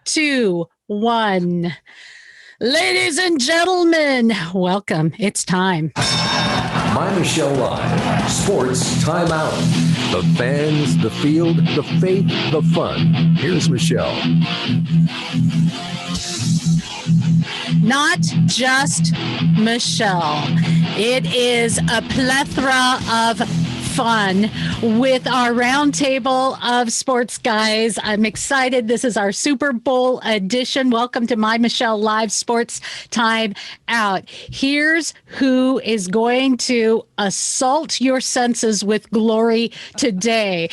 2, 1. Ladies and gentlemen, welcome. It's time. MyMichelleLive, Sports Timeout. The fans, the field, the faith, the fun. Here's Michelle. Not just Michelle. It is a plethora of fun with our roundtable of sports guys. I'm excited. This is our Super Bowl edition. Welcome to MyMichelleLive Sports Time Out. Here's who is going to assault your senses with glory today.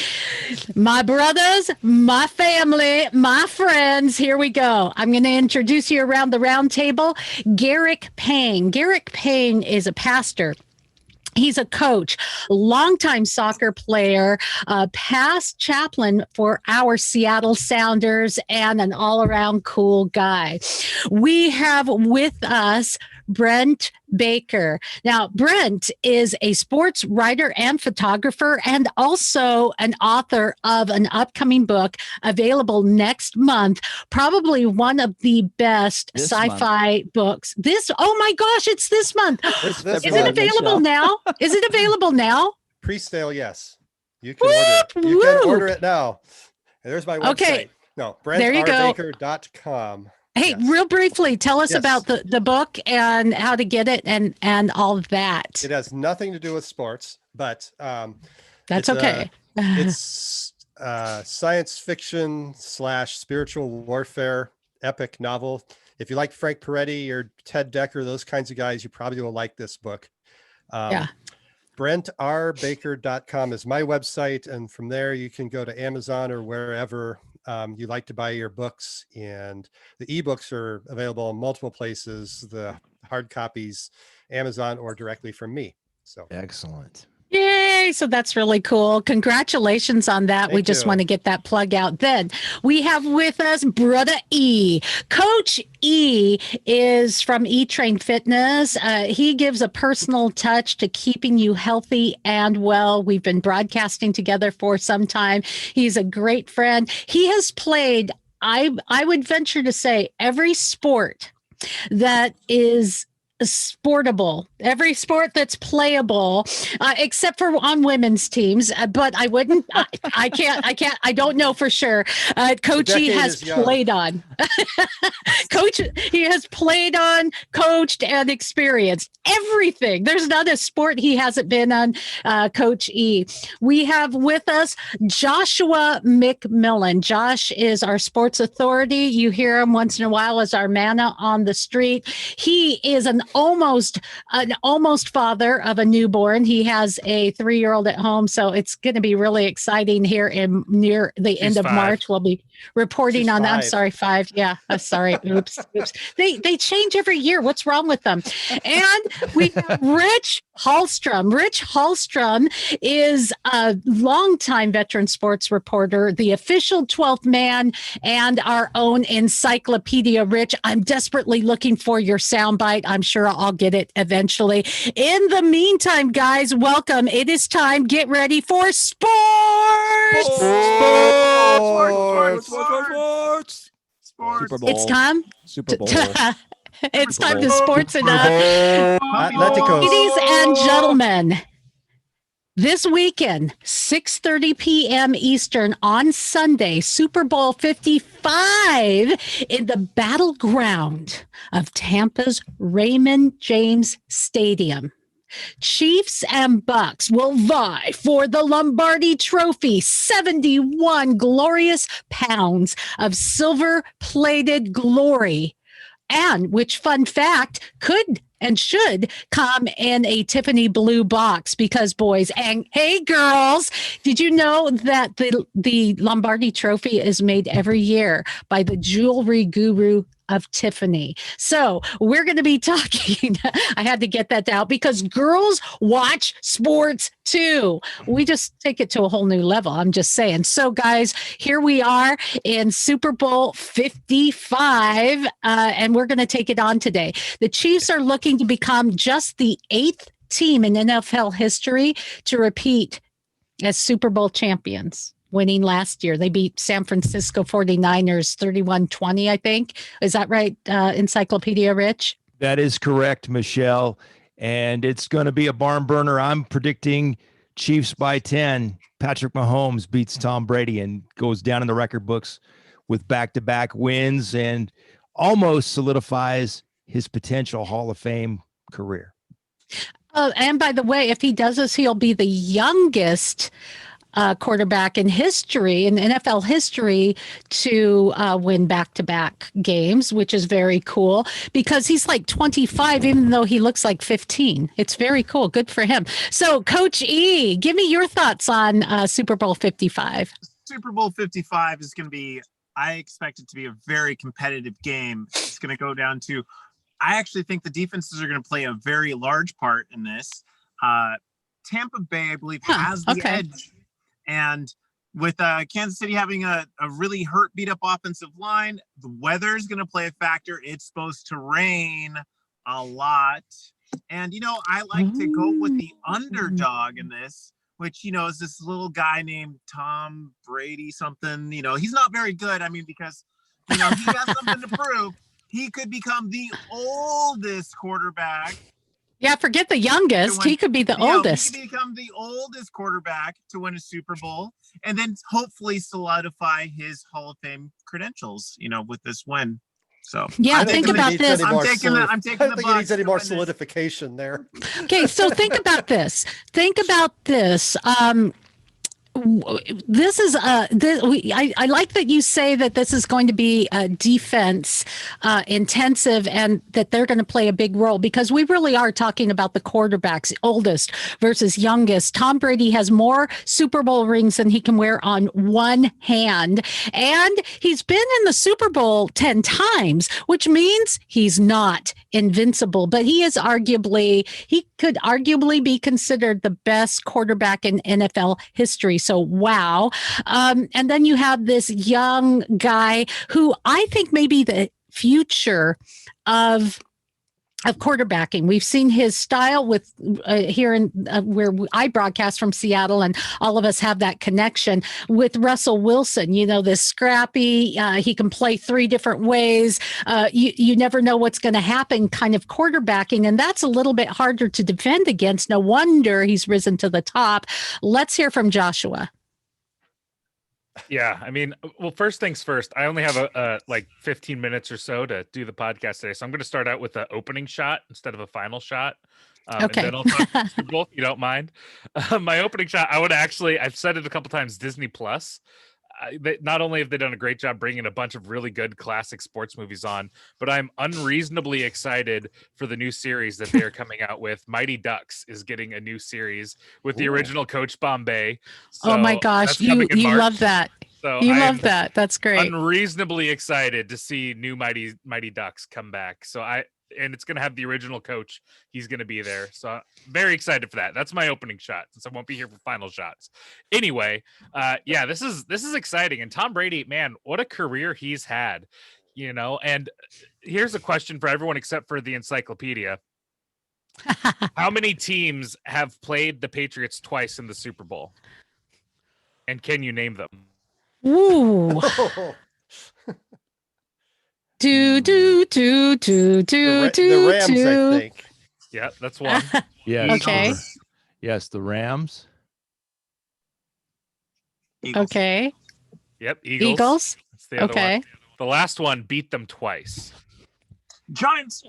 My brothers, my family, my friends. Here we go. I'm going to introduce you around the roundtable. Garrick Pang. Garrick Pang is a pastor. He's a coach, longtime soccer player, past chaplain for our Seattle Sounders, and an all-around cool guy. We have with us Brent Baker. Now, Brent is a sports writer and photographer and also an author of an upcoming book available next month, probably one of the best sci-fi books. Oh my gosh, it's this month. Is it available now? Is it available now? Pre-sale, yes. You can order it. You can order it now. And there's my website. Okay. No, BrentRBaker.com. Hey, real briefly, tell us about the book and how to get it and all of that. It has nothing to do with sports, but that's okay. It's science fiction / spiritual warfare epic novel. If you like Frank Peretti or Ted Decker, those kinds of guys, you probably will like this book. BrentRBaker.com is my website, and from there you can go to Amazon or wherever you like to buy your books, and the ebooks are available in multiple places, the hard copies, Amazon, or directly from me. So excellent. Yay. So that's really cool. Congratulations on that. Thank we just you. want to get that plug out. Then we have with us Brother E. Coach E is from E-Train Fitness. He gives a personal touch to keeping you healthy and well. We've been broadcasting together for some time. He's a great friend. He has played, I would venture to say, every sport that is sportable, every sport that's playable, except for on women's teams. But I wouldn't, I can't, I don't know for sure. Coach E has played on. He has played on, coached, and experienced everything. There's not a sport he hasn't been on, Coach E. We have with us Joshua McMillen. Josh is our sports authority. You hear him once in a while as our manna on the street. He is an almost father of a newborn. He has a 3-year-old at home, so it's going to be really exciting here near the end of March. We'll be reporting on that. I'm sorry, 5. Yeah, sorry. Oops. They change every year. What's wrong with them? And we have Rich Hallstrom. Rich Hallstrom is a longtime veteran sports reporter, the official 12th man, and our own encyclopedia. Rich, I'm desperately looking for your soundbite. I'm sure I'll get it eventually. In the meantime, guys, welcome. It is time. Get ready for sports. It's time. Super Bowl. It's time to sports it up. Atleticos. Ladies and gentlemen, this weekend, 6:30 p.m. Eastern on Sunday, Super Bowl 55 in the battleground of Tampa's Raymond James Stadium. Chiefs and Bucks will vie for the Lombardi Trophy, 71 glorious pounds of silver-plated glory, and which, fun fact, could and should come in a Tiffany blue box, because boys and hey girls, did you know that the Lombardi Trophy is made every year by the jewelry guru of Tiffany? So we're going to be talking, I had to get that out because girls watch sports too. We just take it to a whole new level. I'm just saying. So guys, here we are in Super Bowl 55, and we're going to take it on today. The Chiefs are looking to become just the 8th team in NFL history to repeat as Super Bowl champions. winning last year. They beat San Francisco 49ers 31-20, I think. Is that right, Encyclopedia Rich? That is correct, Michelle. And it's going to be a barn burner. I'm predicting Chiefs by 10. Patrick Mahomes beats Tom Brady and goes down in the record books with back-to-back wins and almost solidifies his potential Hall of Fame career. And by the way, if he does this, he'll be the youngest quarterback in history, in NFL history, to win back-to-back games, which is very cool because he's like 25, even though he looks like 15. It's very cool. Good for him. So, Coach E, give me your thoughts on Super Bowl 55. Super Bowl 55 is going to be, I expect it to be a very competitive game. It's going to go down to, I actually think the defenses are going to play a very large part in this. Tampa Bay, I believe, has the edge. And with Kansas City having a really hurt, beat-up offensive line, the weather is going to play a factor. It's supposed to rain a lot. And, I like to go with the underdog in this, which, is this little guy named Tom Brady something. He's not very good. I mean, because, he has something to prove. He could become the oldest quarterback. Yeah, forget the youngest. He could be the oldest. He could become the oldest quarterback to win a Super Bowl and then hopefully solidify his Hall of Fame credentials, with this win. So yeah, think about this. I'm taking I don't think he needs any more solidification there. Okay, so think about this. This is I like that you say that this is going to be defense intensive and that they're going to play a big role because we really are talking about the quarterbacks, oldest versus youngest. Tom Brady has more Super Bowl rings than he can wear on one hand, and he's been in the Super Bowl 10 times, which means he's not invincible, but he could arguably be considered the best quarterback in NFL history. So, wow. And then you have this young guy who I think may be the future of quarterbacking. We've seen his style with here in where I broadcast from Seattle, and all of us have that connection with Russell Wilson. This scrappy, he can play three different ways. You never know what's going to happen kind of quarterbacking, and that's a little bit harder to defend against. No wonder he's risen to the top. Let's hear from Joshua. Yeah, I mean, well, first things first, I only have a like 15 minutes or so to do the podcast today. So I'm going to start out with an opening shot instead of a final shot. Okay. And then I'll talk Super Bowl, if you don't mind. My opening shot, I've said it a couple times, Disney Plus. Not only have they done a great job bringing a bunch of really good classic sports movies on, but I'm unreasonably excited for the new series that they're coming out with. Mighty Ducks is getting a new series with the original Coach Bombay. So oh my gosh, you love that. So you love that. That's great. Unreasonably excited to see new Mighty Ducks come back. And it's going to have the original coach. He's going to be there. So very excited for that. That's my opening shot since I won't be here for final shots. Anyway, yeah, this is exciting. And Tom Brady, man, what a career he's had, and here's a question for everyone except for the encyclopedia. How many teams have played the Patriots twice in the Super Bowl? And can you name them? Ooh. The Rams, I think. Yeah, that's one. Yeah. Okay. Yes, the Rams. Eagles. Okay. Yep, Eagles. That's the other one. The last one beat them twice. Giants.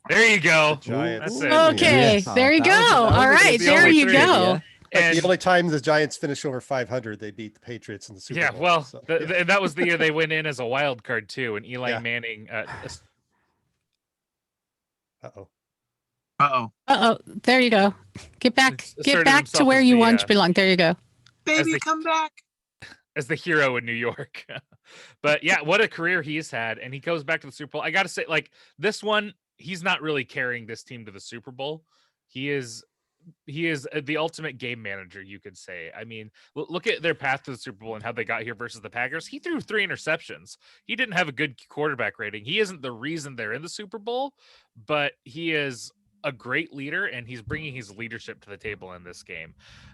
There you go. Giants. That's it. Okay, Yes. there you go. That All was right, the there only you three. go. And the only time the Giants finish over 500, they beat the Patriots in the Super Bowl. well, So, that was the year they went in as a wild card too, and Eli Manning. Uh-oh. There you go. Get back Asserted to where you himself as once belonged. There you go. Baby, come back. as the hero in New York. But yeah, what a career he's had, and he goes back to the Super Bowl. I got to say, like this one, he's not really carrying this team to the Super Bowl. He is the ultimate game manager, you could say. I mean, look at their path to the Super Bowl and how they got here versus the Packers. He threw 3 interceptions. He didn't have a good quarterback rating. He isn't the reason they're in the Super Bowl, but he is a great leader, and he's bringing his leadership to the table in this game.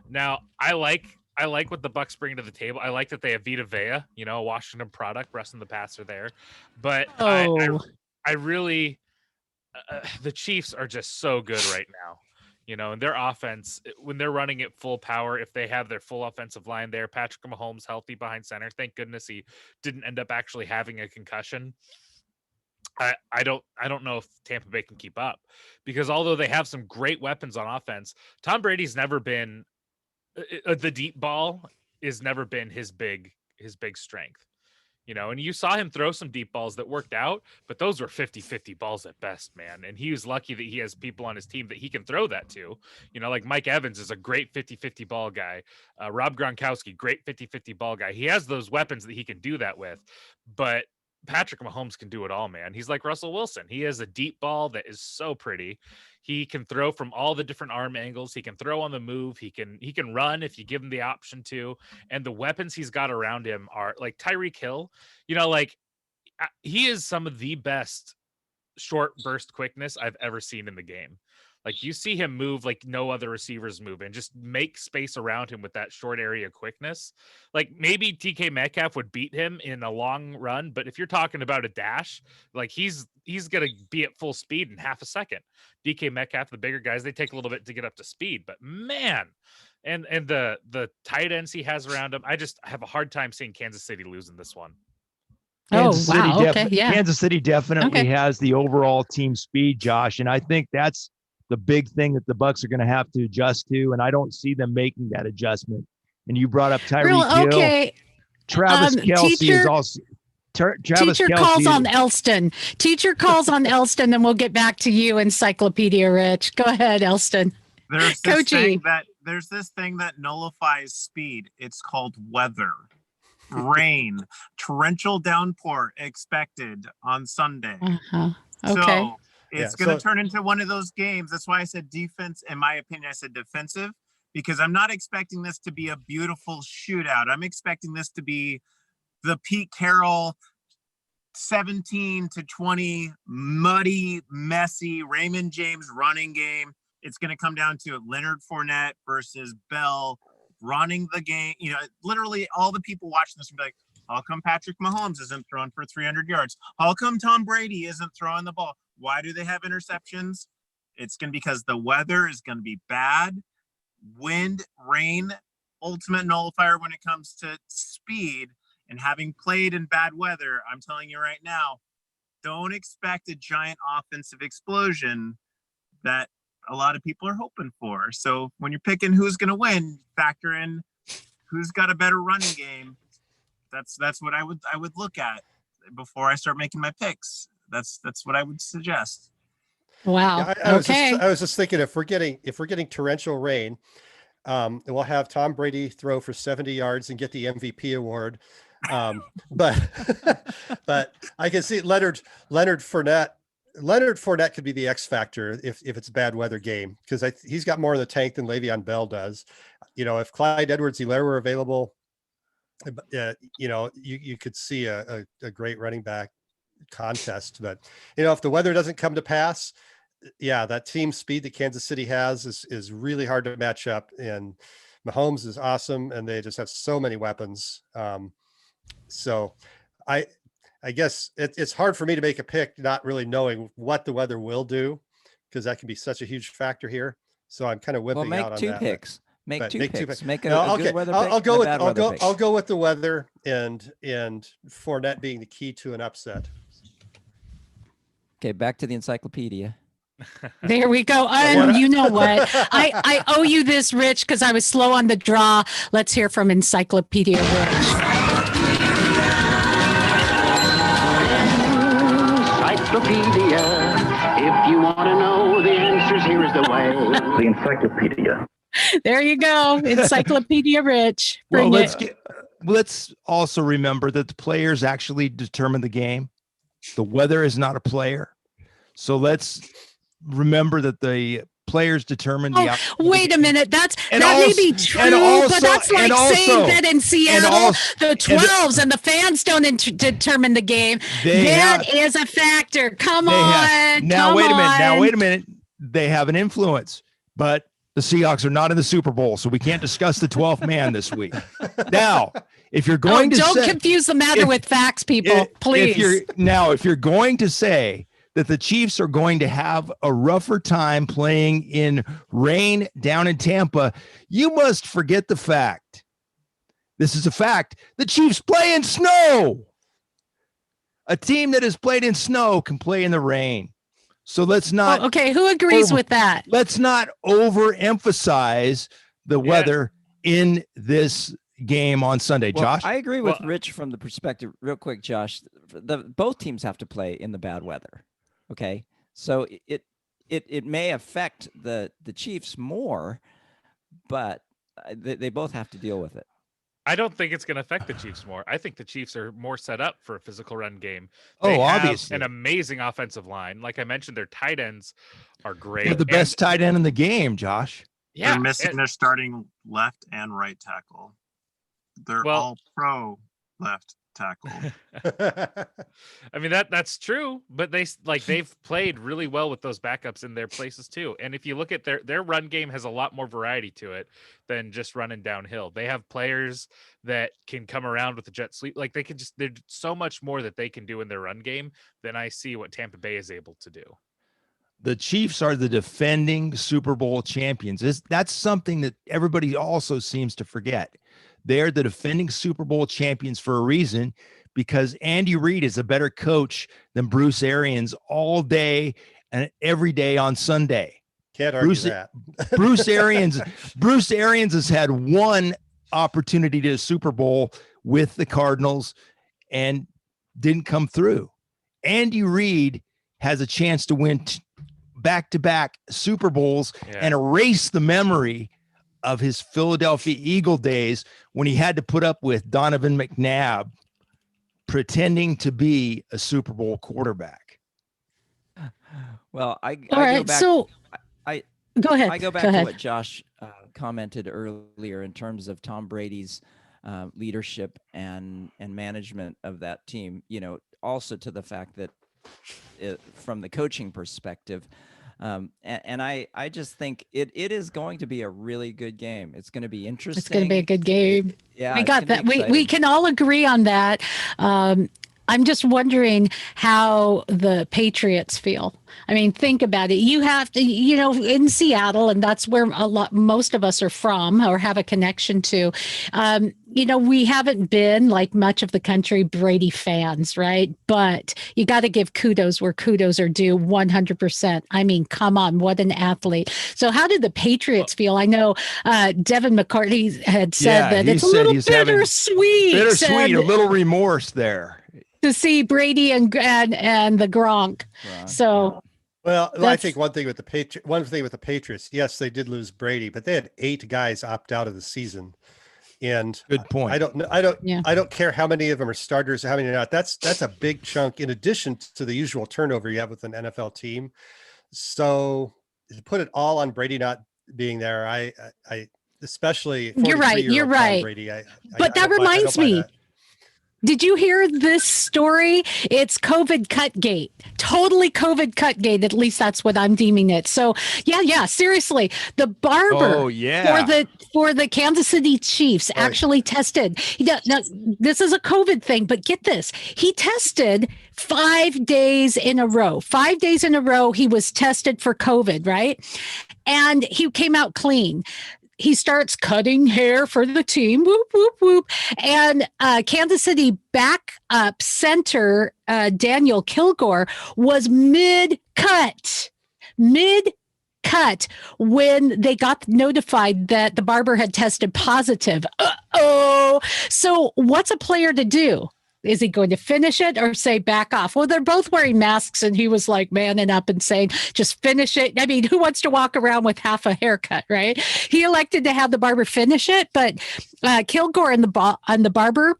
Now, I like I like what the Bucks bring to the table. I like that they have Vita Vea, a Washington product. Rest and the passer there, but I really the Chiefs are just so good right now. And their offense, when they're running at full power, if they have their full offensive line there, Patrick Mahomes healthy behind center. Thank goodness he didn't end up actually having a concussion. I don't know if Tampa Bay can keep up, because although they have some great weapons on offense, Tom Brady's never been the deep ball is never been his big strength. And you saw him throw some deep balls that worked out, but those were 50-50 balls at best, man. And he was lucky that he has people on his team that he can throw that to. Like Mike Evans is a great 50-50 ball guy. Rob Gronkowski, great 50-50 ball guy. He has those weapons that he can do that with, but Patrick Mahomes can do it all, man. He's like Russell Wilson. He has a deep ball that is so pretty. He can throw from all the different arm angles. He can throw on the move. He can run if you give him the option to. And the weapons he's got around him are like Tyreek Hill. He is some of the best short burst quickness I've ever seen in the game. Like, you see him move like no other receivers move, and just make space around him with that short area quickness. Like, maybe DK Metcalf would beat him in a long run, but if you're talking about a dash, like he's going to be at full speed in half a second. DK Metcalf, the bigger guys, they take a little bit to get up to speed, but man, and the tight ends he has around him, I just have a hard time seeing Kansas City losing this one. Kansas City definitely has the overall team speed, Josh, and I think that's the big thing that the Bucks are going to have to adjust to, and I don't see them making that adjustment. And you brought up Tyreek Hill. Travis Kelce is also. Teacher calls on Elston. Teacher calls on Elston, and we'll get back to you, Encyclopedia Rich. Go ahead, Elston. There's this thing that nullifies speed. It's called weather. Rain, torrential downpour expected on Sunday. Okay. So it's going to turn into one of those games. That's why I said defense. In my opinion, I said defensive, because I'm not expecting this to be a beautiful shootout. I'm expecting this to be the Pete Carroll 17-20 muddy, messy Raymond James running game. It's going to come down to Leonard Fournette versus Bell running the game. Literally all the people watching this will be like, how come Patrick Mahomes isn't throwing for 300 yards? How come Tom Brady isn't throwing the ball? Why do they have interceptions? It's going to be because the weather is going to be bad. Wind, rain, ultimate nullifier when it comes to speed. And having played in bad weather, I'm telling you right now, don't expect a giant offensive explosion that a lot of people are hoping for. So when you're picking who's going to win, factor in who's got a better running game. That's what I would look at before I start making my picks. That's what I would suggest. Wow. Yeah, I was just thinking, if we're getting torrential rain, we'll have Tom Brady throw for 70 yards and get the MVP award. But I can see Leonard Fournette. Leonard Fournette could be the X factor if it's a bad weather game, because he's got more in the tank than Le'Veon Bell does. If Clyde Edwards-Helaire were available, you could see a great running back contest. But if the weather doesn't come to pass, that team speed that Kansas City has is really hard to match up. And Mahomes is awesome, and they just have so many weapons. So I guess it's hard for me to make a pick, not really knowing what the weather will do, because that can be such a huge factor here. So I'm kind of whipping out on that. Make two picks. Make two picks. Make a good weather pick. I'll go with the weather and Fournette being the key to an upset. Okay, back to the encyclopedia. There we go. And you know what? I owe you this, Rich, because I was slow on the draw. Let's hear from Encyclopedia Rich. Encyclopedia. If you want to know the answers, here is the way. The encyclopedia. There you go. Encyclopedia Rich. Let's also remember that the players actually determine the game. The weather is not a player. So let's remember that the players determine the outcome. Wait a minute. That may be true, but that's like saying that in Seattle, the 12s and the fans don't determine the game. That is a factor. Come on. Now, wait a minute. They have an influence, but The Seahawks are not in the Super Bowl, so we can't discuss the 12th man this week. Now, if you're going to don't confuse the matter with facts, people, please. If you're going to say that the Chiefs are going to have a rougher time playing in rain down in Tampa, you must forget the fact. This is a fact. The Chiefs play in snow. A team that has played in snow can play in the rain. So let's not. Okay, who agrees with that? Let's not overemphasize the weather in this game on Sunday. Well, Josh? I agree with Rich from the perspective, real quick, Josh. Both teams have to play in the bad weather. Okay, so it may affect the Chiefs more, but they both have to deal with it. I don't think it's going to affect the Chiefs more. I think the Chiefs are more set up for a physical run game. Obviously. An amazing offensive line. Like I mentioned, their tight ends are great. They're the best tight end in the game, Josh. Yeah, they're missing their starting left and right tackle. They're all pro left tackle. I mean that's true, but they've played really well with those backups in their places too. And if you look at their run game has a lot more variety to it than just running downhill. They have players that can come around with the jet sweep. Like there's so much more that they can do in their run game than I see what Tampa Bay is able to do. The Chiefs are the defending Super Bowl champions. That's something that everybody also seems to forget. They're the defending Super Bowl champions for a reason, because Andy Reid is a better coach than Bruce Arians all day and every day on Sunday. Can't argue that. Bruce Arians has had one opportunity to a Super Bowl with the Cardinals and didn't come through. Andy Reid has a chance to win back-to-back Super Bowls and erase the memory of his Philadelphia Eagle days when he had to put up with Donovan McNabb pretending to be a Super Bowl quarterback. Well, I go ahead. I go back to what Josh commented earlier in terms of Tom Brady's leadership and management of that team. You know, also to the fact that from the coaching perspective. And I just think it is going to be a really good game. It's going to be interesting. It's going to be a good game. Yeah, I got that. We can all agree on that. I'm just wondering how the Patriots feel. I mean, think about it. You have to, in Seattle, and that's where most of us are from or have a connection to. We haven't been, like much of the country, Brady fans, right? But you got to give kudos where kudos are due 100%. I mean, come on, what an athlete. So how did the Patriots feel? I know Devin McCarthy had said that it's a little bittersweet. A little remorse there. To see Brady and the Gronk. So, well, I think one thing with the Patriots, yes, they did lose Brady, but they had 8 guys opt out of the season. And good point. I don't care how many of them are starters or how many are not. That's a big chunk in addition to the usual turnover you have with an NFL team. So to put it all on Brady not being there, I especially you're right. Brady, but that reminds me. Did you hear this story? It's COVID Cutgate. Totally COVID Cutgate. At least that's what I'm deeming it. So yeah. Seriously, the barber for the Kansas City Chiefs actually tested. Now, this is a COVID thing, but get this. He tested 5 days in a row. 5 days in a row, he was tested for COVID, right? And he came out clean. He starts cutting hair for the team, whoop, whoop, whoop. And Kansas City backup center Daniel Kilgore was mid-cut when they got notified that the barber had tested positive. Uh-oh. So what's a player to do? Is he going to finish it or say back off? Well, they're both wearing masks, and he was like manning up and saying, just finish it. I mean, who wants to walk around with half a haircut, right? He elected to have the barber finish it, but Kilgore and the barber,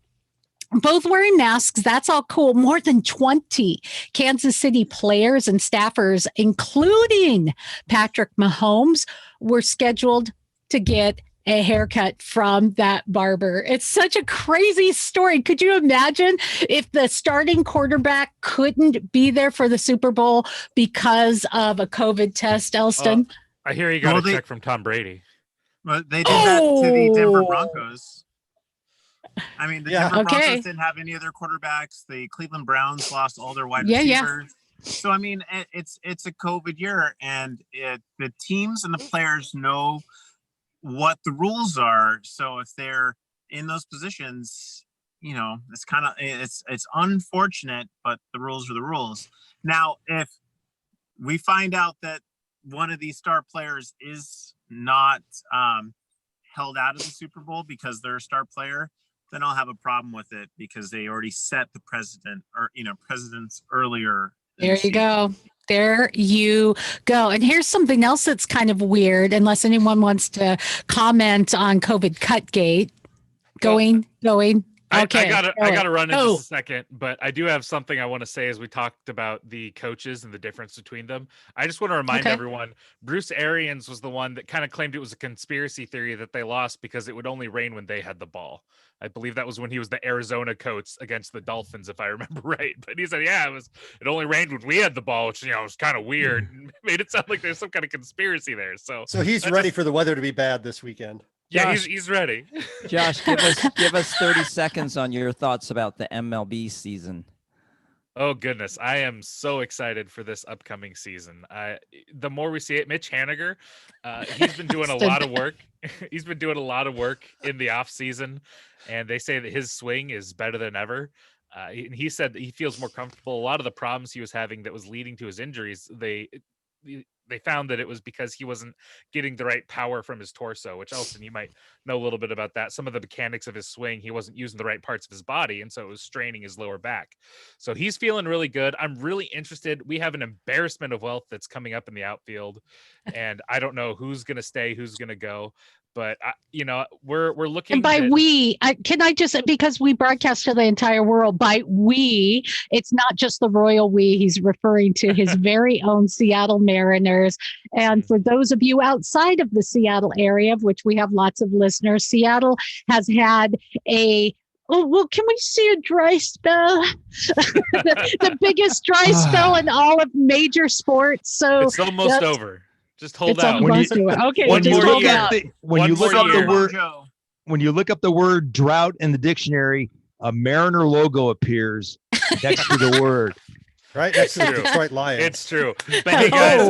both wearing masks. That's all cool. More than 20 Kansas City players and staffers, including Patrick Mahomes, were scheduled to get a haircut from that barber. It's such a crazy story. Could you imagine if the starting quarterback couldn't be there for the Super Bowl because of a COVID test, Elston? I hear you got a check from Tom Brady. But they did that to the Denver Broncos. I mean, the Denver Broncos didn't have any other quarterbacks. The Cleveland Browns lost all their wide receivers. So, I mean, it's a COVID year, and the teams and the players know what the rules are. So if they're in those positions, you know, it's kind of it's unfortunate, but the rules are the rules. Now, if we find out that one of these star players is not held out of the Super Bowl because they're a star player, then I'll have a problem with it because they already set the precedents earlier. There you go. There you go. And here's something else that's kind of weird, unless anyone wants to comment on COVID Cutgate. Going. Okay. I gotta run in just a second, but I do have something I want to say as we talked about the coaches and the difference between them. I just want to remind everyone, Bruce Arians was the one that kind of claimed it was a conspiracy theory that they lost because it would only rain when they had the ball. I believe that was when he was the Arizona coach against the Dolphins, if I remember right. But he said, it only rained when we had the ball, which, was kind of weird. Made it sound like there's some kind of conspiracy there. So he's ready for the weather to be bad this weekend. Yeah, he's ready. Josh, give us 30 seconds on your thoughts about the MLB season. Oh goodness, I am so excited for this upcoming season. The more we see it, Mitch Haniger, he's been doing a lot of work. He's been doing a lot of work in the off season, and they say that his swing is better than ever. He said that he feels more comfortable. A lot of the problems he was having that was leading to his injuries, they found that it was because he wasn't getting the right power from his torso, which Elson, you might know a little bit about that. Some of the mechanics of his swing, he wasn't using the right parts of his body, and so it was straining his lower back. So he's feeling really good. I'm really interested. We have an embarrassment of wealth that's coming up in the outfield, and I don't know who's going to stay, who's going to go. But we're looking. And by can I just, because we broadcast to the entire world, by we, it's not just the royal we. He's referring to his very own Seattle Mariners. And for those of you outside of the Seattle area, of which we have lots of listeners, Seattle has had can we see a dry spell? the biggest dry spell in all of major sports. So it's almost over. Just hold out. When you look up the word drought in the dictionary, a Mariner logo appears next to the word. Right next to the Detroit Lions. It's true. But hey guys,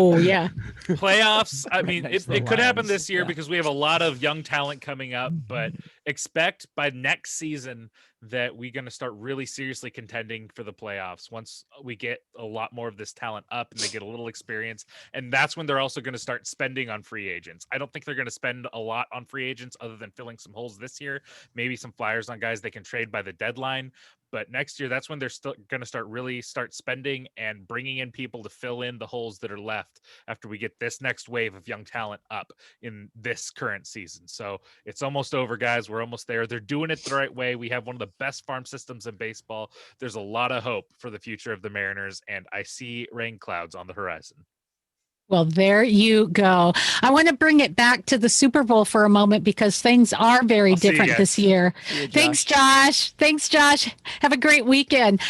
playoffs. I mean, it could happen this year because we have a lot of young talent coming up, but expect by next season that we're going to start really seriously contending for the playoffs once we get a lot more of this talent up and they get a little experience. And that's when they're also going to start spending on free agents. I don't think they're going to spend a lot on free agents other than filling some holes this year, maybe some flyers on guys they can trade by the deadline. But next year, that's when they're still going to start spending and bringing in people to fill in the holes that are left after we get this next wave of young talent up in this current season. So it's almost over, guys. We're almost there. They're doing it the right way. We have one of the best farm systems in baseball. There's a lot of hope for the future of the Mariners, and I see rain clouds on the horizon. Well, there you go. I want to bring it back to the Super Bowl for a moment because things are very different this year. Thanks, Josh. Have a great weekend.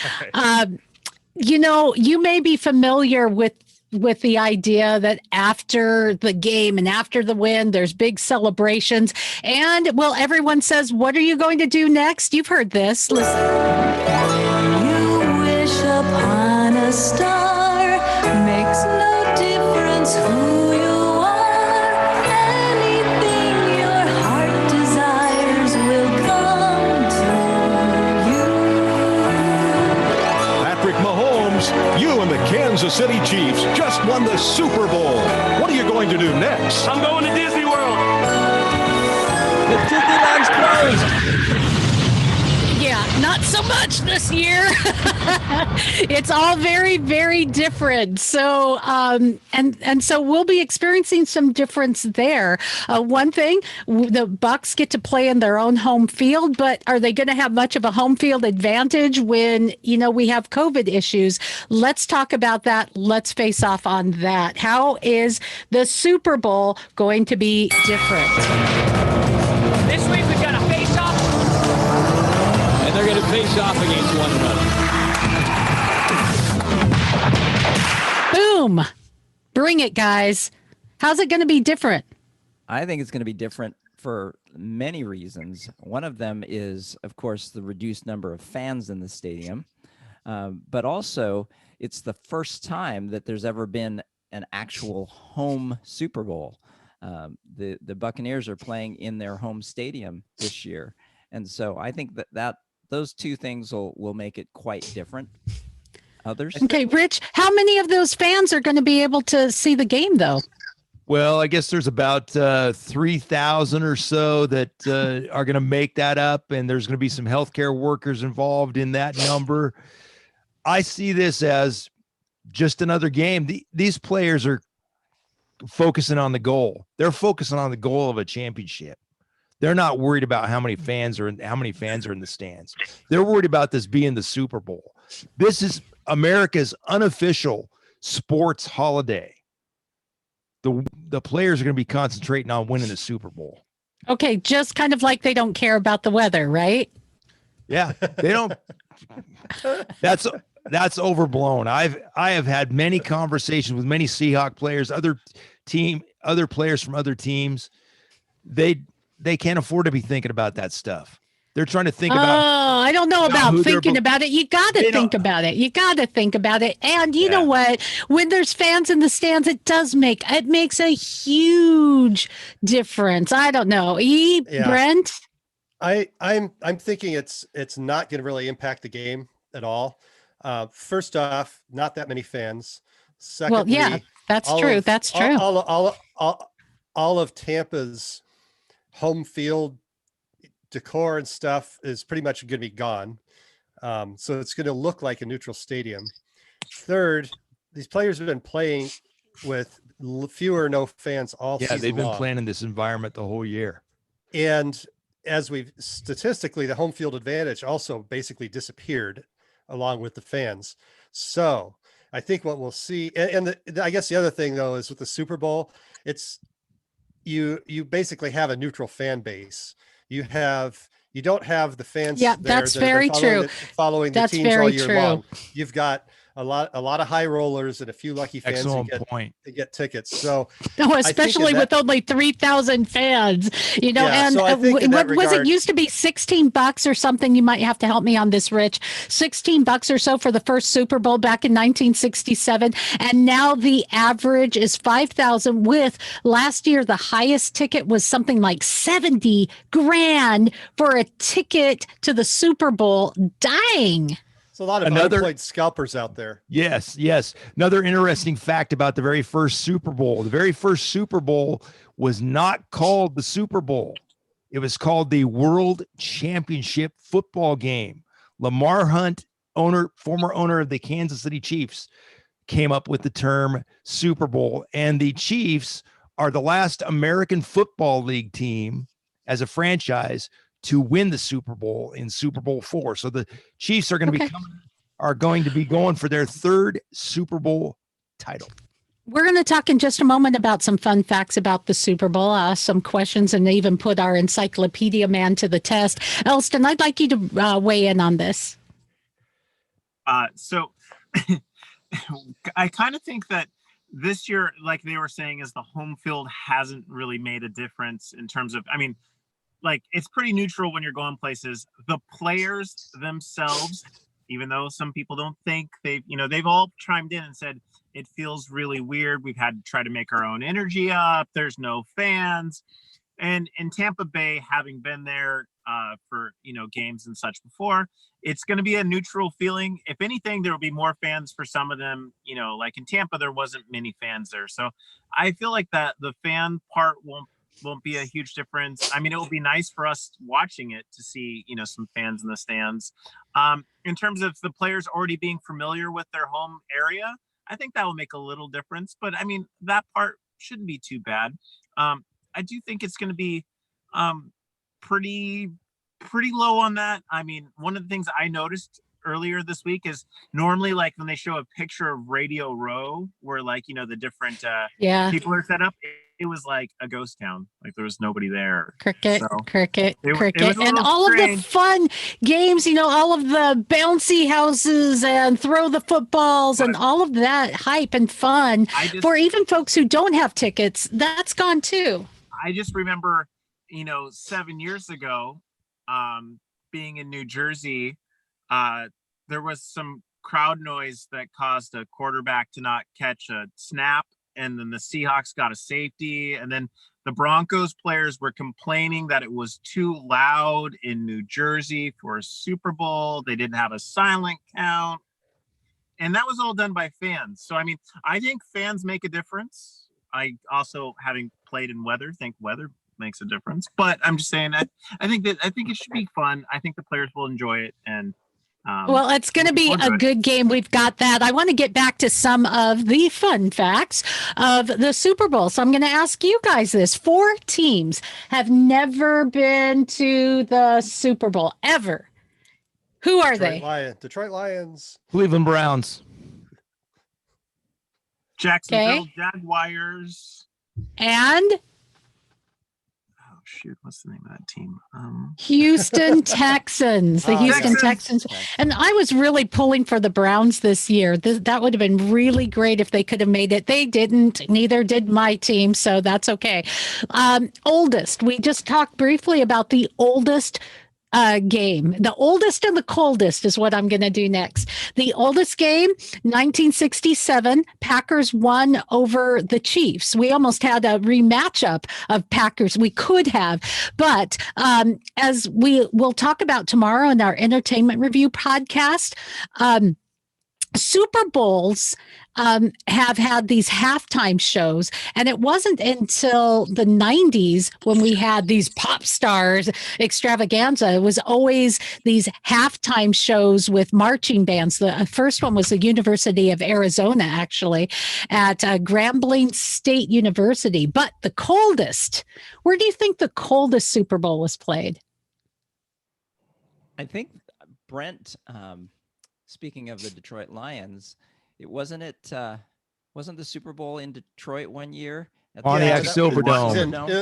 You may be familiar with the idea that after the game and after the win, there's big celebrations. And, everyone says, what are you going to do next? You've heard this. Listen. You wish upon a star, makes no difference who you are. Anything your heart desires will come to you. Patrick Mahomes, you and the Kansas City Chiefs just won the Super Bowl. What are you going to do next? I'm going to Disney World. The Disneyland's closed. Yeah, not so much this year. It's all very, very different. So, and so we'll be experiencing some difference there. One thing, the Bucs get to play in their own home field, but are they going to have much of a home field advantage when, we have COVID issues? Let's talk about that. Let's face off on that. How is the Super Bowl going to be different? This week we've got a face-off. And they're going to face off against one another. Boom. Bring it, guys. How's it going to be different? I think it's going to be different for many reasons. One of them is, of course, the reduced number of fans in the stadium. But also, it's the first time that there's ever been an actual home Super Bowl. The Buccaneers are playing in their home stadium this year. And so I think that those two things will make it quite different. Others? Okay, Rich, how many of those fans are going to be able to see the game, though? Well, I guess there's about 3,000 or so that are going to make that up, and there's going to be some healthcare workers involved in that number. I see this as just another game. These players are focusing on the goal. They're focusing on the goal of a championship. They're not worried about how many fans are in the stands. They're worried about this being the Super Bowl. This is America's unofficial sports holiday. The players are going to be concentrating on winning the Super Bowl. Okay, just kind of like they don't care about the weather, right? Yeah, they don't. That's overblown. I have had many conversations with many Seahawk players, other players from other teams. They can't afford to be thinking about that stuff. They're trying to think about. Oh, I don't know about thinking about it. You got to think about it. You got to think about it. And you know what? When there's fans in the stands, it makes a huge difference. I don't know. Brent? I'm thinking it's not going to really impact the game at all. First off, not that many fans. Secondly, well, yeah, that's true. That's true. All of Tampa's home field decor and stuff is pretty much going to be gone. So it's going to look like a neutral stadium. Third, these players have been playing with fewer or no fans all season long. Yeah, they've been playing in this environment the whole year. And as statistically, the home field advantage also basically disappeared along with the fans. So I think what we'll see, and I guess the other thing though, is with the Super Bowl, it's you basically have a neutral fan base. You don't have the fans. Yeah, that's very true. Following the teams all year long. You've got a lot of high rollers and a few lucky fans to get tickets. So especially with only 3,000 fans, and so what was it used to be $16 or something? You might have to help me on this, Rich. $16 or so for the first Super Bowl back in 1967. And now the average is 5,000 with last year. The highest ticket was something like 70 grand for a ticket to the Super Bowl. Dang. So a lot of unemployed scalpers out there. Yes. Another interesting fact about the very first Super Bowl. The very first Super Bowl was not called the Super Bowl. It was called the World Championship Football Game. Lamar Hunt, former owner of the Kansas City Chiefs, came up with the term Super Bowl. And the Chiefs are the last American Football League team as a franchise to win the Super Bowl in Super Bowl IV. So the Chiefs are going to be going for their third Super Bowl title. We're going to talk in just a moment about some fun facts about the Super Bowl, some questions, and even put our encyclopedia man to the test. Elston, I'd like you to weigh in on this. So I kind of think that this year, like they were saying, is the home field hasn't really made a difference in terms of, it's pretty neutral when you're going places. The players themselves, even though some people don't think they've all chimed in and said, it feels really weird. We've had to try to make our own energy up. There's no fans. And in Tampa Bay, having been there for, games and such before, it's going to be a neutral feeling. If anything, there will be more fans for some of them, like in Tampa, there wasn't many fans there. So I feel like that the fan part won't be a huge difference. I mean, it will be nice for us watching it to see, some fans in the stands. In terms of the players already being familiar with their home area, I think that will make a little difference. But I mean, that part shouldn't be too bad. I do think it's going to be pretty low on that. I mean, one of the things I noticed earlier this week is normally when they show a picture of Radio Row where the different people are set up, it was like a ghost town. Like there was nobody there. Cricket, So cricket, it was cricket, a and little all of the strange. fun games, all of the bouncy houses and throw the footballs and all of that hype and fun for even folks who don't have tickets. That's gone too. I just remember, 7 years ago, being in New Jersey, there was some crowd noise that caused a quarterback to not catch a snap, and then the Seahawks got a safety, and then the Broncos players were complaining that it was too loud in New Jersey for a Super Bowl. They didn't have a silent count, and that was all done by fans. So I think fans make a difference. I also, having played in weather, think weather makes a difference. But I'm just saying, I think it should be fun. I think the players will enjoy it, and well, it's going to be a good game. We've got that. I want to get back to some of the fun facts of the Super Bowl. So I'm going to ask you guys this. 4 teams have never been to the Super Bowl ever. Who are they? Detroit Lions. Cleveland Browns. Jacksonville Jaguars. And? Shoot, what's the name of that team? Houston Texans. The Houston Texans. And I was really pulling for the Browns this year. That would have been really great if they could have made it. They didn't. Neither did my team, so that's okay. Oldest. We just talked briefly about the oldest game. The oldest and the coldest is what I'm going to do next. The oldest game, 1967, Packers won over the Chiefs. We almost had a rematch up of Packers. We could have, but as we will talk about tomorrow in our entertainment review podcast, Super Bowls have had these halftime shows, and it wasn't until the 90s when we had these pop stars extravaganza. It was always these halftime shows with marching bands. The first one was the University of Arizona, actually, at Grambling State University. But the coldest, where do you think the coldest Super Bowl was played? I think Brent, speaking of the Detroit Lions, wasn't the Super Bowl in Detroit one year? Pontiac Silverdome.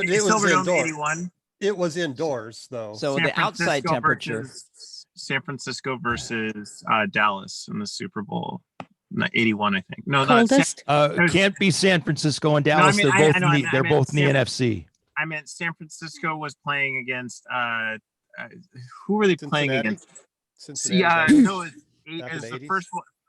It was Silverdome indoors. 81. It was indoors, though. So the outside temperature. San Francisco versus Dallas in the Super Bowl. 81, I think. No, coldest? Can't be San Francisco and Dallas. No, they're both in the NFC. I meant San Francisco was playing against who were they playing against? Cincinnati. No, it was the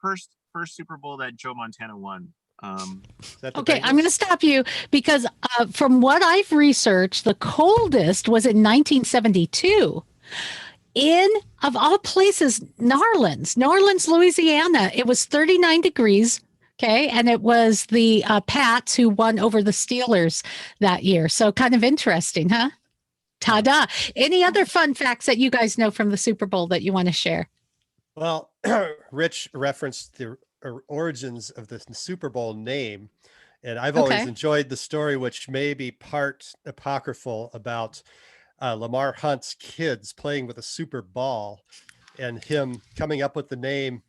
first Super Bowl that Joe Montana won. Okay, I'm going to stop you because from what I've researched, the coldest was in 1972 in, of all places, Narlands, Louisiana. It was 39 degrees. Okay, and it was the Pats who won over the Steelers that year. So kind of interesting, huh? Ta-da. Any other fun facts that you guys know from the Super Bowl that you want to share? Well, Rich referenced the origins of the Super Bowl name, and I've always enjoyed the story, which may be part apocryphal, about Lamar Hunt's kids playing with a super ball and him coming up with the name.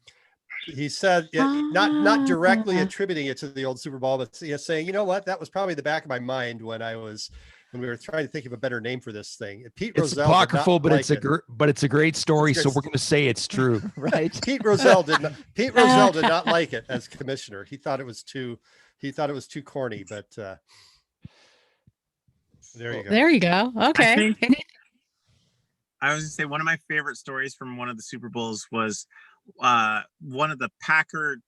He said, not directly attributing it to the old Super Bowl, but saying, you know what, that was probably the back of my mind when we were trying to think of a better name for this thing. It's apocryphal, but it's a great story, so we're going to say it's true, right? Pete Rozelle did not like it as commissioner. He thought it was too corny, but there you go. There you go. Okay. I was going to say one of my favorite stories from one of the Super Bowls was one of the Packers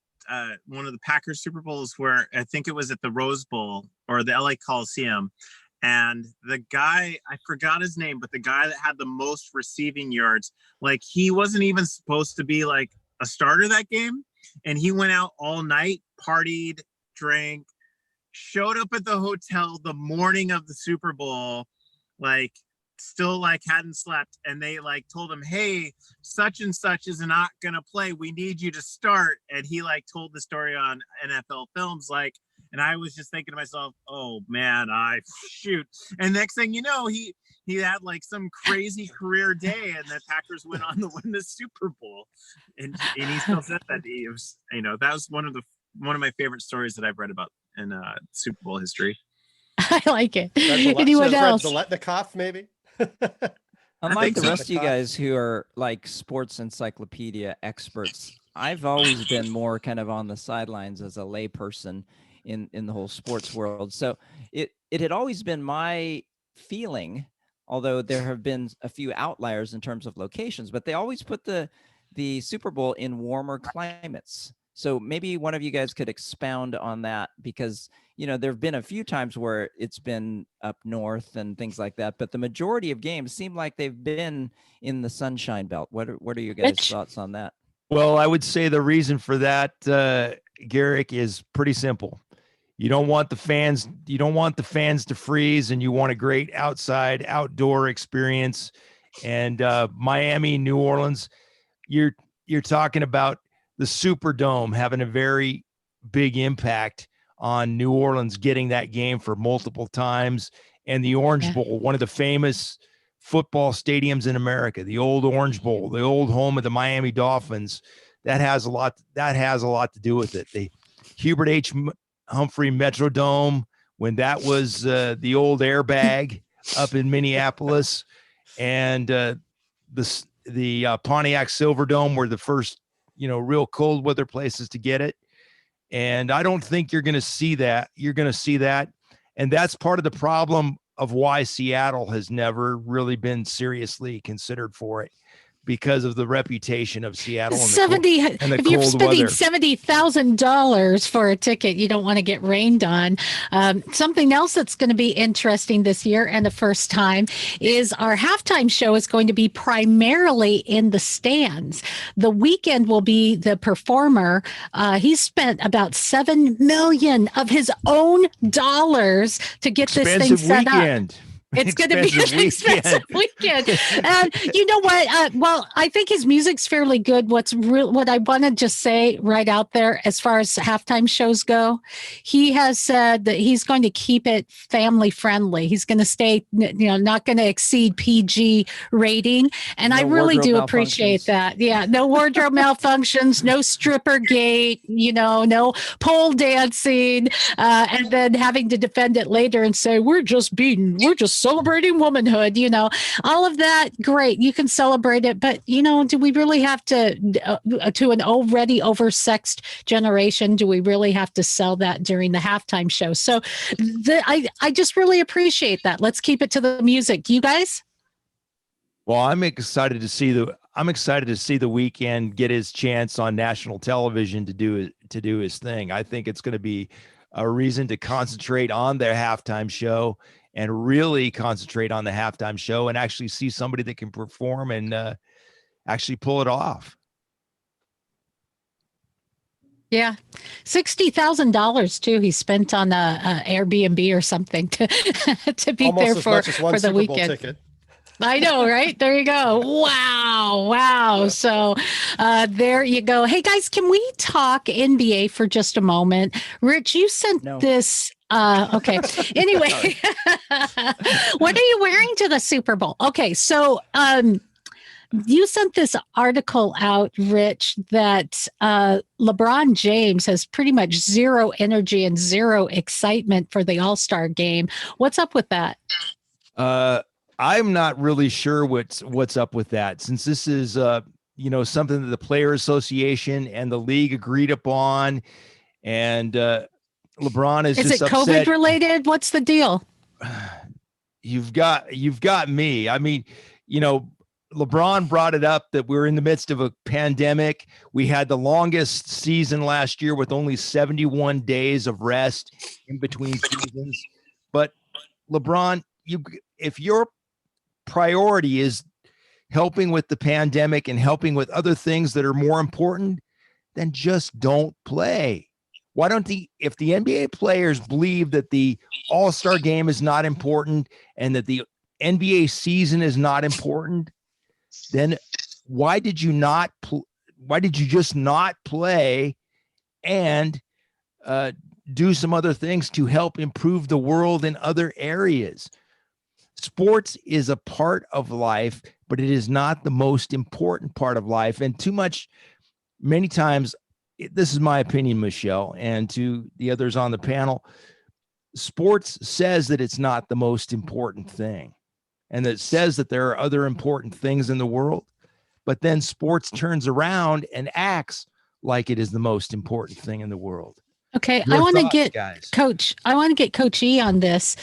Super Bowls where I think it was at the Rose Bowl or the LA Coliseum. And the guy, I forgot his name, but the guy that had the most receiving yards, like he wasn't even supposed to be like a starter that game. And he went out all night, partied, drank, showed up at the hotel the morning of the Super Bowl, like still like hadn't slept. And they like told him, hey, such and such is not going to play. We need you to start. And he like told the story on NFL Films, like, and I was just thinking to myself, oh man, shoot. And next thing you know, he had like some crazy career day and the Packers went on to win the Super Bowl. And he still said that he was, that was one of my favorite stories that I've read about in Super Bowl history. I like it. Fred Anyone else? Biletnikoff, maybe? Unlike the rest of you guys who are like sports encyclopedia experts, I've always been more kind of on the sidelines as a layperson in the whole sports world. So it had always been my feeling, although there have been a few outliers in terms of locations, but they always put the Super Bowl in warmer climates. So maybe one of you guys could expound on that, because, you know, there have been a few times where it's been up north and things like that, but the majority of games seem like they've been in the Sunshine Belt. What are you guys' thoughts on that? Well, I would say the reason for that, Garrick, is pretty simple. You don't want the fans to freeze, and you want a great outdoor experience. And Miami, New Orleans, you're talking about the Superdome having a very big impact on New Orleans getting that game for multiple times. And the Orange Bowl, one of the famous football stadiums in America, the old Orange Bowl, the old home of the Miami Dolphins, that has a lot to do with it. The Hubert H. Humphrey Metrodome, when that was the old airbag up in Minneapolis, and the Pontiac Silverdome were the first, real cold weather places to get it. And I don't think you're going to see that. You're going to see that. And that's part of the problem of why Seattle has never really been seriously considered for it, because of the reputation of Seattle and the if you're cold spending weather. $70,000 for a ticket, you don't want to get rained on. Something else that's going to be interesting this year, and the first time, is our halftime show is going to be primarily in the stands. The Weeknd will be the performer. He spent about $7 million of his own dollars to get this thing set up. It's going to be an expensive weekend. And you know what? Well, I think his music's fairly good. What I want to just say right out there, as far as halftime shows go, he has said that he's going to keep it family friendly. He's going to stay, not going to exceed PG rating. And I really do appreciate that. Yeah. No wardrobe malfunctions, no stripper gate, no pole dancing, and then having to defend it later and say, we're just celebrating womanhood, all of that. Great. You can celebrate it. But, do we really have to an already oversexed generation, do we really have to sell that during the halftime show? So I just really appreciate that. Let's keep it to the music. You guys? Well, I'm excited to see the Weeknd get his chance on national television to do his thing. I think it's going to be a reason to concentrate on their halftime show, and really concentrate on the halftime show, and actually see somebody that can perform and actually pull it off. Yeah. $60,000 too. He spent on a Airbnb or something to be almost there for the weekend. Ticket. I know, right? There you go. Wow. So there you go. Hey guys, can we talk NBA for just a moment? Rich, you sent this. Okay. Anyway, what are you wearing to the Super Bowl? Okay. So, you sent this article out, Rich, that LeBron James has pretty much zero energy and zero excitement for the All-Star game. What's up with that? I'm not really sure what's up with that, since this is something that the Player Association and the league agreed upon, and LeBron is just upset. COVID related? What's the deal? You've got me. I mean, LeBron brought it up that we're in the midst of a pandemic. We had the longest season last year with only 71 days of rest in between seasons. But LeBron, if your priority is helping with the pandemic and helping with other things that are more important, then just don't play. Why don't if the NBA players believe that the All-Star game is not important and that the NBA season is not important, then why did you just not play and do some other things to help improve the world in other areas? Sports is a part of life, but it is not the most important part of life. And many times, this is my opinion, Michelle, and to the others on the panel, sports says that it's not the most important thing, and that says that there are other important things in the world, but then sports turns around and acts like it is the most important thing in the world. Okay, Your I want to thoughts, get guys. Coach E on this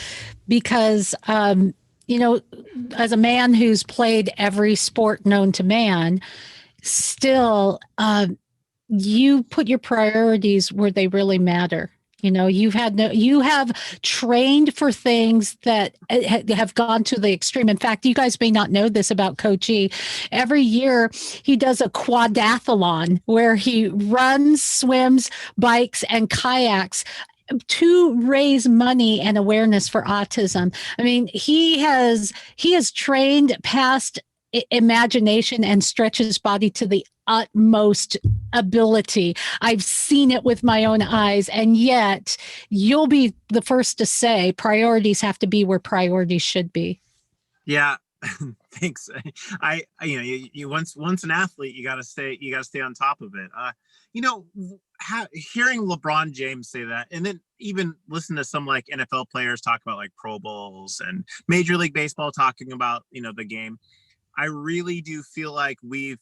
because as a man who's played every sport known to man, still you put your priorities where they really matter. You have trained for things that have gone to the extreme. In fact, you guys may not know this about Coach E. Every year he does a quadathlon where he runs, swims, bikes, and kayaks to raise money and awareness for autism. I mean, he has trained past imagination and stretch his body to the utmost ability. I've seen it with my own eyes, and yet you'll be the first to say priorities have to be where priorities should be. Yeah. Thanks. You once an athlete, you got to stay on top of it. Hearing LeBron James say that, and then even listen to some like NFL players talk about like Pro Bowls and Major League Baseball talking about, the game. I really do feel like we've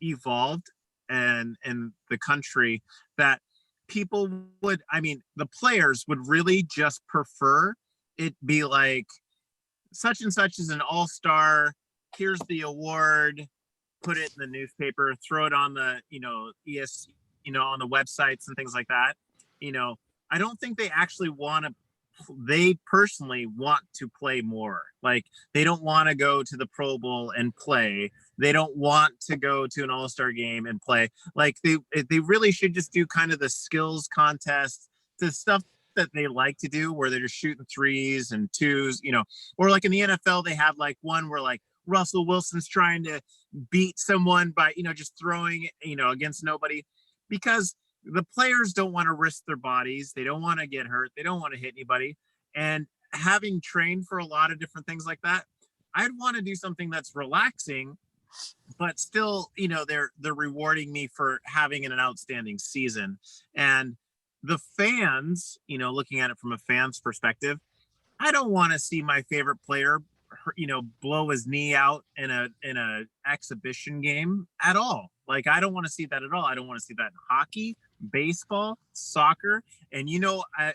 evolved and in the country that people would, the players would really just prefer it be like such and such is an all-star. Here's the award, put it in the newspaper, throw it on the, on the websites and things like that. I don't think they actually they personally want to play more. Like they don't want to go to the Pro Bowl and play. They don't want to go to an all-star game and play. Like they really should just do kind of the skills contest, the stuff that they like to do where they're just shooting threes and twos, or like in the NFL, they have like one where like Russell Wilson's trying to beat someone by, just throwing, against nobody, because the players don't want to risk their bodies. They don't want to get hurt. They don't want to hit anybody. And having trained for a lot of different things like that, I'd want to do something that's relaxing, but still, they're rewarding me for having an outstanding season. And the fans, looking at it from a fan's perspective, I don't want to see my favorite player, blow his knee out in a exhibition game at all. Like, I don't want to see that at all. I don't want to see that in hockey, baseball, soccer. And,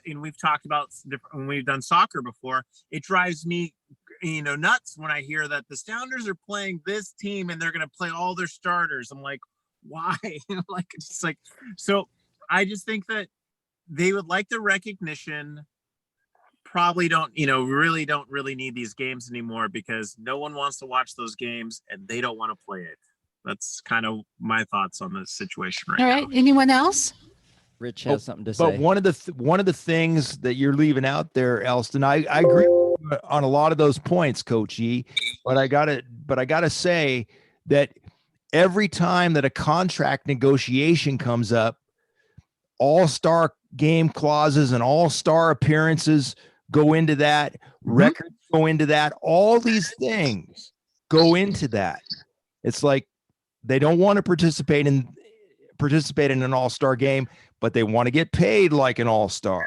and we've talked about when we've done soccer before, it drives me, nuts when I hear that the Sounders are playing this team and they're going to play all their starters. I'm like, why? So I just think that they would like the recognition. Probably don't really need these games anymore because no one wants to watch those games and they don't want to play it. That's kind of my thoughts on this situation right now. All right. Anyone else? Rich has something to but say. One of the things that you're leaving out there, Elston, I agree on a lot of those points, Coach E, but I gotta say that every time that a contract negotiation comes up, all-star game clauses and all-star appearances go into that, records go into that, all these things go into that. It's like they don't want to participate in an all-star game, but they want to get paid like an all-star.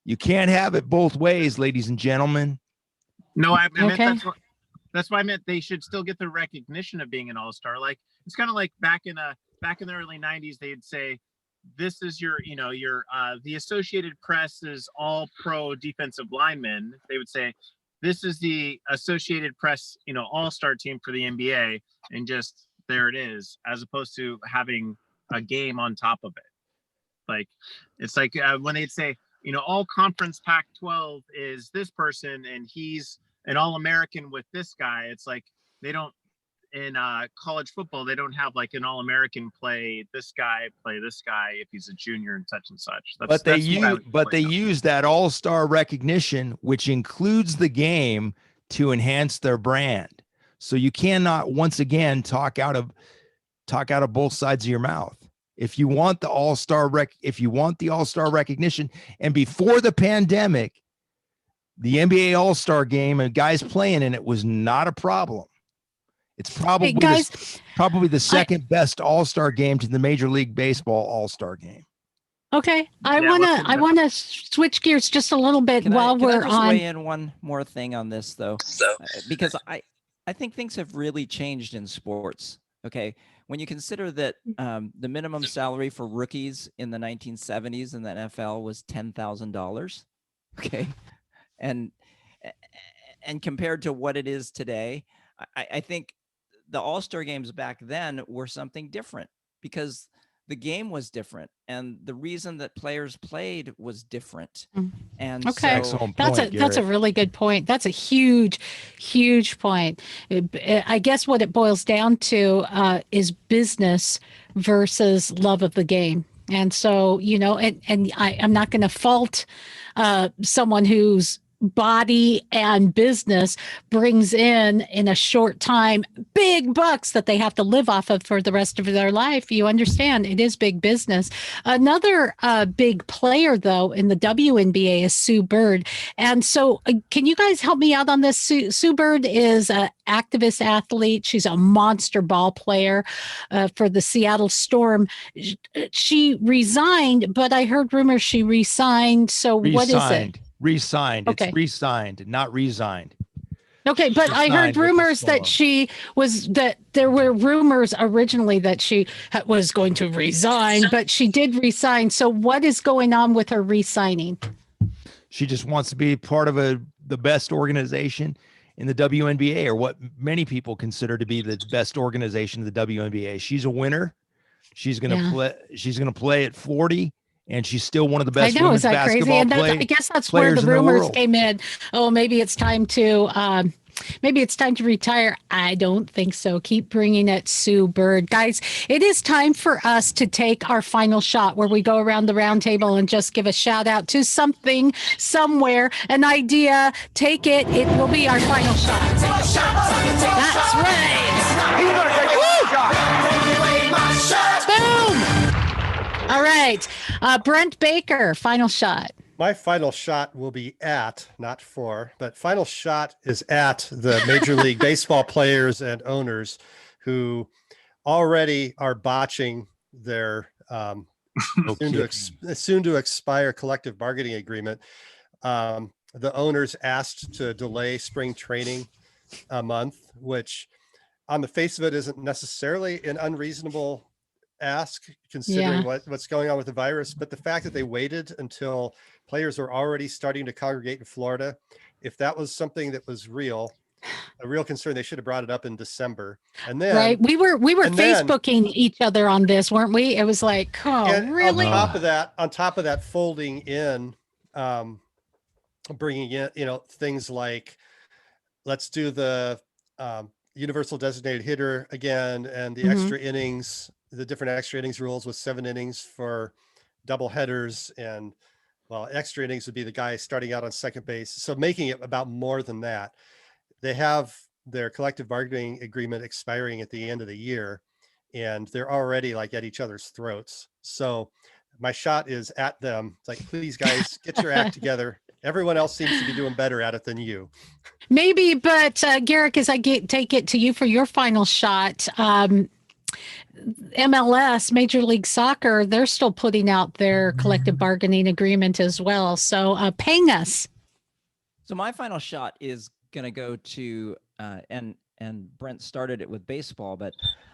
You can't have it both ways, ladies and gentlemen. No, I meant that's why I meant they should still get the recognition of being an all-star. Like it's kind of like back in the early 90s, they'd say, this is your the Associated Press's all-pro defensive lineman. They would say, this is the Associated Press, all-star team for the NBA, and just there it is, as opposed to having a game on top of it. Like it's like when they'd say, all conference Pac-12 is this person and he's an All-American with this guy. It's like they don't, in college football, they don't have like an All-American play this guy if he's a junior and such and such. But they use that all-star recognition, which includes the game, to enhance their brand. So you cannot, once again, talk out of both sides of your mouth. If you want the all-star recognition, and before the pandemic, the NBA All-Star game and guys playing in it was not a problem. It's probably the second best All-Star game to the Major League Baseball All-Star game. Okay, I want to switch gears just a little bit can while we're I just on. Weigh in one more thing on this though, because I think things have really changed in sports. Okay, when you consider that the minimum salary for rookies in the 1970s in the NFL was $10,000. Okay, and compared to what it is today, I think the All-Star games back then were something different because the game was different and the reason that players played was different. And okay, so that's a really good point. That's a huge point. I guess what it boils down to is business versus love of the game. And so, I'm not going to fault someone who's body and business brings in a short time big bucks that they have to live off of for the rest of their life. You understand, it is big business. Another big player though in the WNBA is Sue Bird. And so can you guys help me out on this? Sue Bird is an activist athlete. She's a monster ball player for the Seattle Storm. She resigned, but I heard rumors she resigned. So what is it? Resigned. Okay. It's resigned, not resigned. Okay, but I heard rumors that there were rumors originally that she was going to resign, but she did resign. So what is going on with her resigning? She just wants to be part of the best organization in the WNBA, or what many people consider to be the best organization in the WNBA. She's a winner. She's going to play. She's going to play at 40. And she's still one of the best women's basketball players. I guess that's where the rumors came in. Oh, maybe it's time to retire. I don't think so. Keep bringing it, Sue Bird. Guys, it is time for us to take our final shot where we go around the round table and just give a shout out to something, somewhere, an idea. Take it. It will be our final shot. That's right. Boom. All right. Brent Baker, final shot. My final shot will be at, not for, but final shot is at the Major League Baseball players and owners who already are botching their soon to expire collective bargaining agreement. The owners asked to delay spring training a month, which on the face of it isn't necessarily an unreasonable ask considering what's going on with the virus, but the fact that they waited until players were already starting to congregate in Florida, if that was something that was a real concern, they should have brought it up in December. And then we were Facebooking each other on this, weren't we? It was like, really? On top of that, folding in, bringing in, things like, let's do the universal designated hitter again, and the extra innings, the different extra innings rules with 7 innings for double headers, and extra innings would be the guy starting out on second base. So making it about more than that. They have their collective bargaining agreement expiring at the end of the year, and they're already like at each other's throats. So my shot is at them. It's like, please guys, get your act together. Everyone else seems to be doing better at it than you. Maybe, but Garrick, as I take it to you for your final shot, MLS, Major League Soccer, they're still putting out their collective bargaining agreement as well. So paying us. So my final shot is going to go to, and Brent started it with baseball, but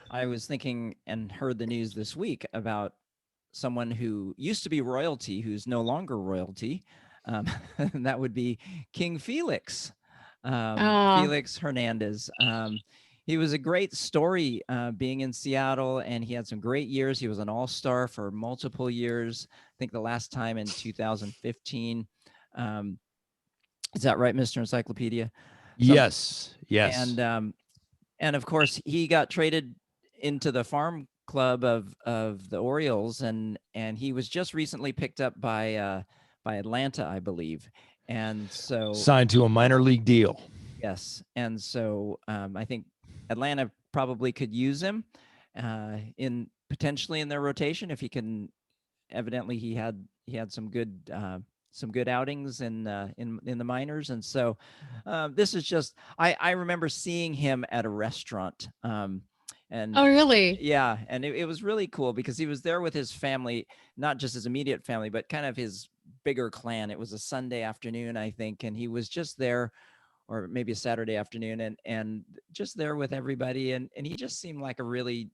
I was thinking and heard the news this week about someone who used to be royalty, who's no longer royalty. And that would be King Felix, Felix Hernandez. He was a great story being in Seattle, and he had some great years. He was an all-star for multiple years. I think the last time in 2015. Is that right, Mr. Encyclopedia? Yes. And of course, he got traded into the farm club of the Orioles, and he was just recently picked up by Atlanta, I believe. And so signed to a minor league deal. Yes. And so I think Atlanta probably could use him potentially in their rotation if he can. Evidently, he had some good outings in the minors, and so this is just I remember seeing him at a restaurant And oh, really? Yeah, and it was really cool because he was there with his family, not just his immediate family, but kind of his bigger clan. It was a Sunday afternoon, I think, and he was just there, or maybe a Saturday afternoon, and just there with everybody, and he just seemed like a really,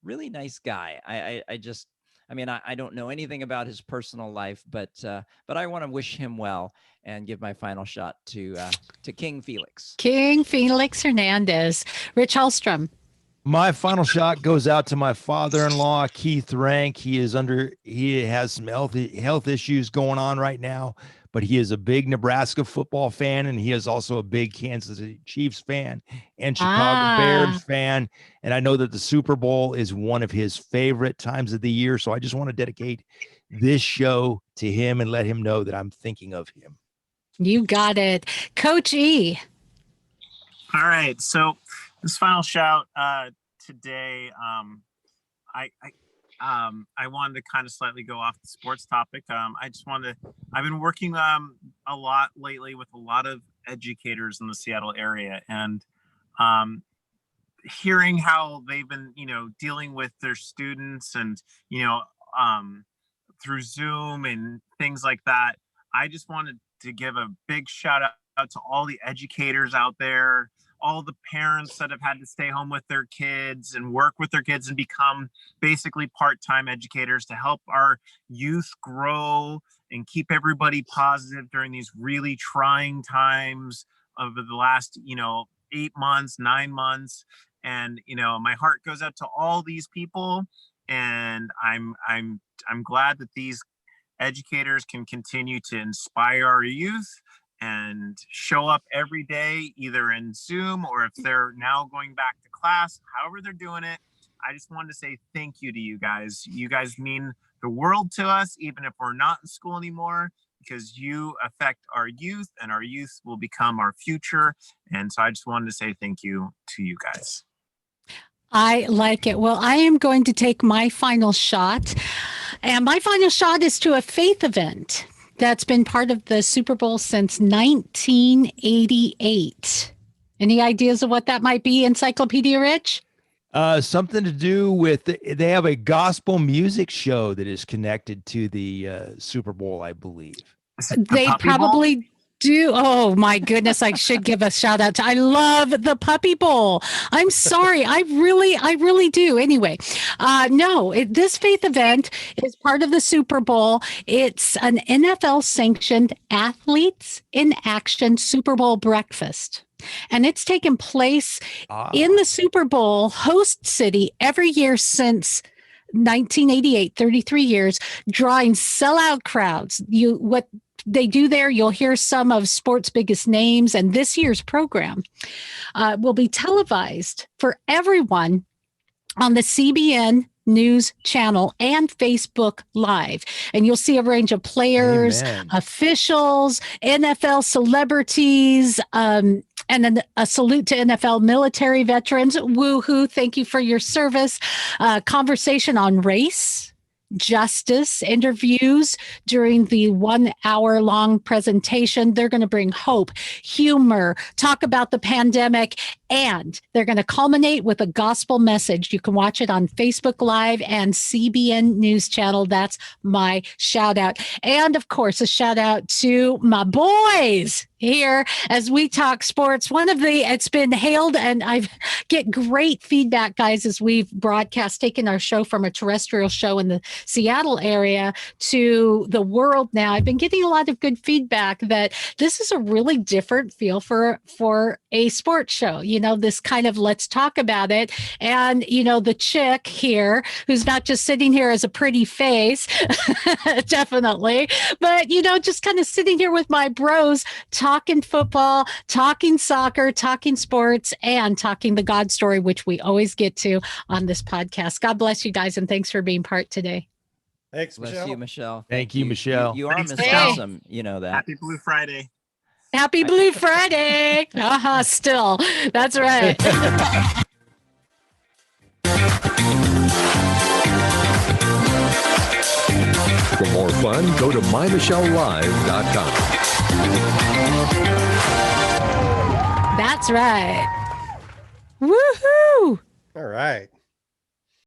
really nice guy. I don't know anything about his personal life, but I want to wish him well and give my final shot to King Felix. King Felix Hernandez. Rich Hallstrom. My final shot goes out to my father-in-law, Keith Rank. He has some health issues going on right now, but he is a big Nebraska football fan, and he is also a big Kansas City Chiefs fan and Chicago Bears fan. And I know that the Super Bowl is one of his favorite times of the year. So I just want to dedicate this show to him and let him know that I'm thinking of him. You got it. Coach E. All right. So this final shout today, I wanted to kind of slightly go off the sports topic. I've been working a lot lately with a lot of educators in the Seattle area, and hearing how they've been, dealing with their students and, through Zoom and things like that. I just wanted to give a big shout out to all the educators out there, all the parents that have had to stay home with their kids and work with their kids and become basically part-time educators to help our youth grow and keep everybody positive during these really trying times over the last, 8 months, 9 months. And, my heart goes out to all these people. And I'm glad that these educators can continue to inspire our youth and show up every day, either in Zoom or if they're now going back to class, however they're doing it. I just wanted to say thank you to you guys. You guys mean the world to us, even if we're not in school anymore, because you affect our youth and our youth will become our future. And so I just wanted to say thank you to you guys. I like it. Well, I am going to take my final shot. And my final shot is to a faith event that's been part of the Super Bowl since 1988. Any ideas of what that might be, Encyclopedia Rich? Something to do with, they have a gospel music show that is connected to the Super Bowl, I believe. They probably do. Oh my goodness. I should give a shout out I love the Puppy Bowl. I'm sorry. I really do. Anyway, this faith event is part of the Super Bowl. It's an NFL sanctioned Athletes in Action Super Bowl breakfast. And it's taken place in the Super Bowl host city every year since 1988, 33 years, drawing sellout crowds. What they do there, you'll hear some of sports' biggest names, and this year's program will be televised for everyone on the CBN News channel and Facebook Live. And you'll see a range of players, officials, NFL celebrities, and then a salute to NFL military veterans. Woohoo. Thank you for your service. Conversation on race, justice, interviews during the 1 hour long presentation. They're going to bring hope, humor, talk about the pandemic, and they're going to culminate with a gospel message. You can watch it on Facebook Live and CBN News Channel. That's my shout out. And of course, a shout out to my boys here as we talk sports. It's been hailed, and I get great feedback, guys, as we've taken our show from a terrestrial show in the Seattle area to the world now. I've been getting a lot of good feedback that this is a really different feel for a sports show. This kind of let's talk about it. And, the chick here who's not just sitting here as a pretty face, definitely, but, just kind of sitting here with my bros, talking football, talking soccer, talking sports, and talking the God story, which we always get to on this podcast. God bless you guys, and thanks for being part today. Thanks, Michelle. Michelle. Bless you, Michelle. Thank you, Michelle. You are Miss Awesome. You know that. Happy Blue Friday. Happy Blue Friday. Still. That's right. For more fun, go to MyMichelleLive.com. That's right. Woohoo! All right.